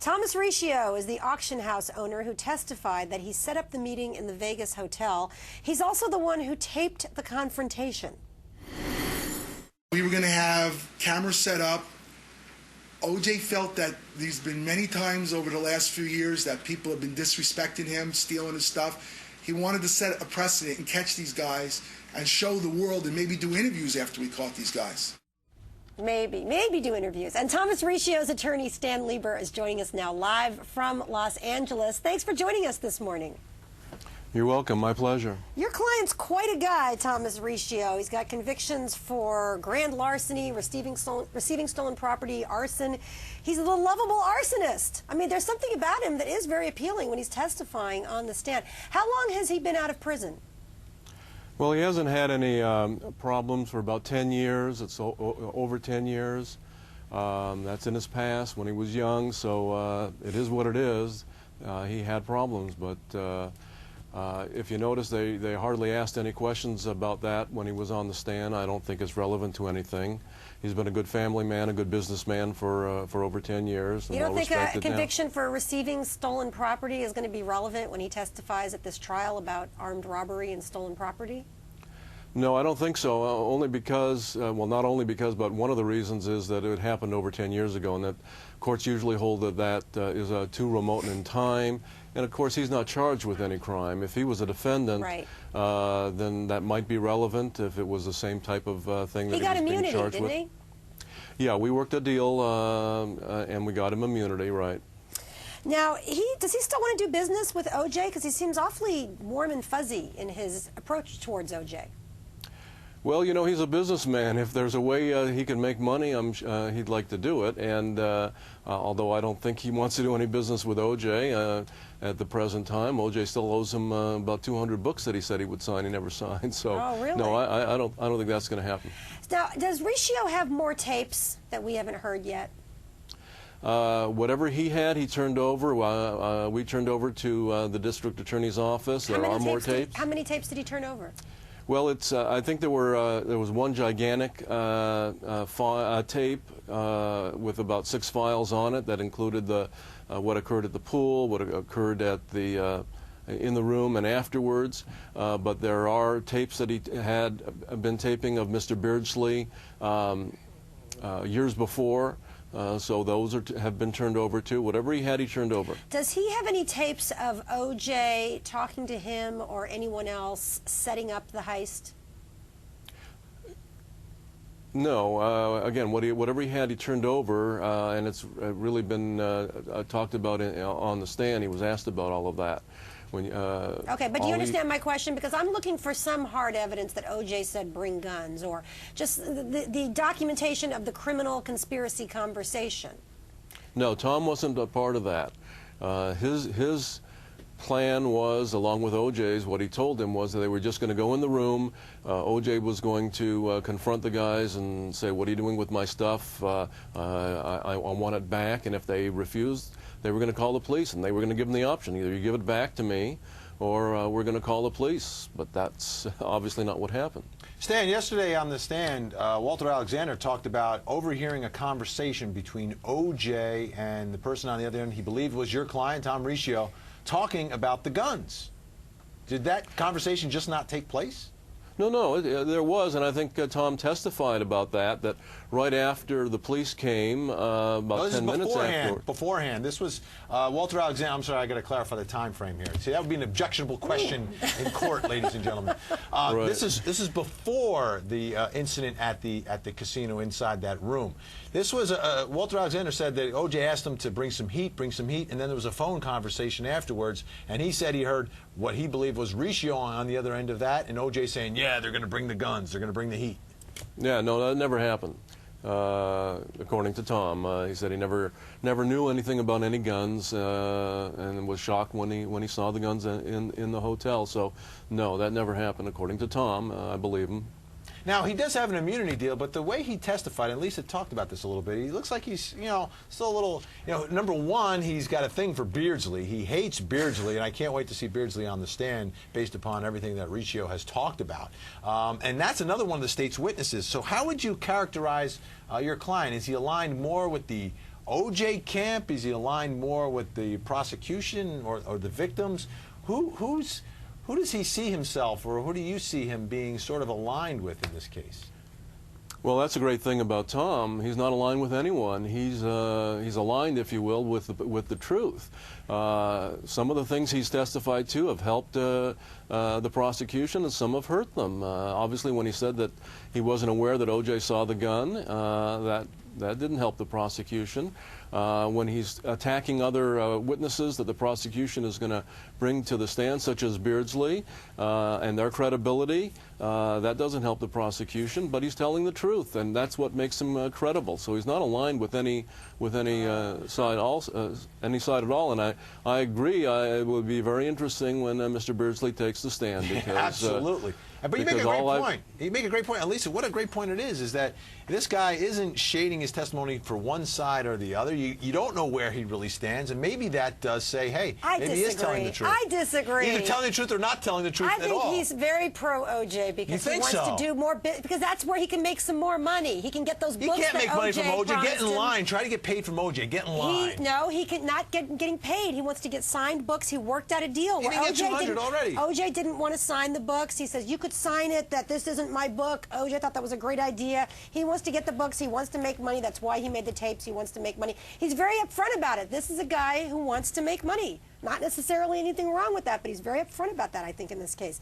Thomas Riccio is the auction house owner who testified that he set up the meeting in the Vegas hotel. He's also the one who taped the confrontation. We were going to have cameras set up. OJ felt that there's been many times over the last few years that people have been disrespecting him, stealing his stuff. He wanted to set a precedent and catch these guys and show the world and maybe do interviews after we caught these guys. Maybe do interviews. And Thomas Riccio's attorney, Stan Lieber, is joining us now live from Los Angeles. Thanks for joining us this morning. You're welcome. My pleasure. Your client's quite a guy, Thomas Riccio. He's got convictions for grand larceny, receiving stolen property, arson. He's a lovable arsonist. I mean, there's something about him that is very appealing when he's testifying on the stand. How long has he been out of prison? Well, he hasn't had any problems for about 10 years. It's over 10 years. That's in his past when he was young, so it is what it is. He had problems, but if you notice, they hardly asked any questions about that when he was on the stand. I don't think it's relevant to anything. He's been a good family man, a good businessman for over 10 years. You don't think a conviction for receiving stolen property is going to be relevant when he testifies at this trial about armed robbery and stolen property? No, I don't think so. Only because, well, not only because, but one of the reasons is that it happened over 10 years ago, and that courts usually hold that is too remote in time. And of course, he's not charged with any crime. If he was a defendant, right, then that might be relevant if it was the same type of thing that he was being charged with. He got immunity, didn't he? Yeah, we worked a deal, and we got him immunity, right. Now, does he still want to do business with OJ? Because he seems awfully warm and fuzzy in his approach towards OJ. Well, you know, he's a businessman. If there's a way he can make money, he'd like to do it. And although I don't think he wants to do any business with OJ at the present time, OJ still owes him about 200 books that he said he would sign. He never signed. So oh, really? No, I don't think that's going to happen. Now, does Riccio have more tapes that we haven't heard yet? Whatever he had, he turned over. We turned over to the district attorney's office. There are more tapes. How many tapes did he turn over? Well, it's. I think there was one gigantic tape with about 6 files on it that included what occurred at the pool, what occurred at in the room and afterwards. But there are tapes that he had been taping of Mr. Beardsley years before. So those have been turned over too. Whatever he had, he turned over. Does he have any tapes of OJ talking to him or anyone else setting up the heist? No. Again, whatever he had, he turned over, and it's really been talked about on the stand. He was asked about all of that. Okay, but do you understand my question? Because I'm looking for some hard evidence that OJ said bring guns, or just the documentation of the criminal conspiracy conversation. No, Tom wasn't a part of that. His plan was, along with OJ's, what he told him was that they were just going to go in the room. OJ was going to confront the guys and say, "What are you doing with my stuff? I want it back." And if they refused, they were going to call the police, and they were going to give them the option: either you give it back to me, or we're going to call the police. But that's obviously not what happened. Stan, yesterday on the stand, Walter Alexander talked about overhearing a conversation between OJ and the person on the other end he believed was your client, Tom Riccio, talking about the guns. Did that conversation just not take place? No, there was, and I think Tom testified about that right after the police came, about 10 minutes afterward. Beforehand. This was Walter Alexander. I'm sorry, I got to clarify the time frame here. See, that would be an objectionable question in court, ladies and gentlemen. Right. This is before the incident at the casino inside that room. This was Walter Alexander said that OJ asked him to bring some heat, and then there was a phone conversation afterwards, and he said he heard what he believed was Riccio on the other end of that, and OJ saying, "Yeah, they're going to bring the guns, they're going to bring the heat." Yeah, no, that never happened. According to Tom, he said he never knew anything about any guns, and was shocked when he saw the guns in the hotel. So, no, that never happened. According to Tom, I believe him. Now, he does have an immunity deal, but the way he testified, and Lisa talked about this a little bit, he looks like he's, still a little, number one, he's got a thing for Beardsley. He hates Beardsley, and I can't wait to see Beardsley on the stand based upon everything that Riccio has talked about. And that's another one of the state's witnesses. So how would you characterize your client? Is he aligned more with the O.J. camp? Is he aligned more with the prosecution or the victims? Who does he see himself, or who do you see him being sort of aligned with in this case? Well, that's a great thing about Tom. He's not aligned with anyone. He's aligned, if you will, with the truth. Some of the things he's testified to have helped the prosecution, and some have hurt them. Obviously, when he said that he wasn't aware that O.J. saw the gun, that didn't help the prosecution. When he's attacking other witnesses that the prosecution is going to bring to the stand, such as Beardsley and their credibility, that doesn't help the prosecution. But he's telling the truth, and that's what makes him credible. So he's not aligned with any side at all. And I agree. It would be very interesting when Mr. Beardsley takes the stand, because absolutely. But you make a great point. You make a great point. Lisa, what a great point it is that this guy isn't shading his testimony for one side or the other. You don't know where he really stands, and maybe that does say, hey, maybe he is telling the truth. I disagree. Either telling the truth or not telling the truth at all. I think he's very pro-OJ because he wants to do more, because that's where he can make some more money. He can get those books. He can't make money from OJ. Get in him. line. Try to get paid from OJ. Get in line. He can not getting paid. He wants to get signed books. He worked out a deal He where didn't get 200 already. OJ didn't want to sign the books. He says, you could sign it, that this isn't my book. OJ thought that was a great idea. He wants to get the books. He wants to make money. That's why he made the tapes. He wants to make money. He's very upfront about it. This is a guy who wants to make money. Not necessarily anything wrong with that, but he's very upfront about that, I think, in this case.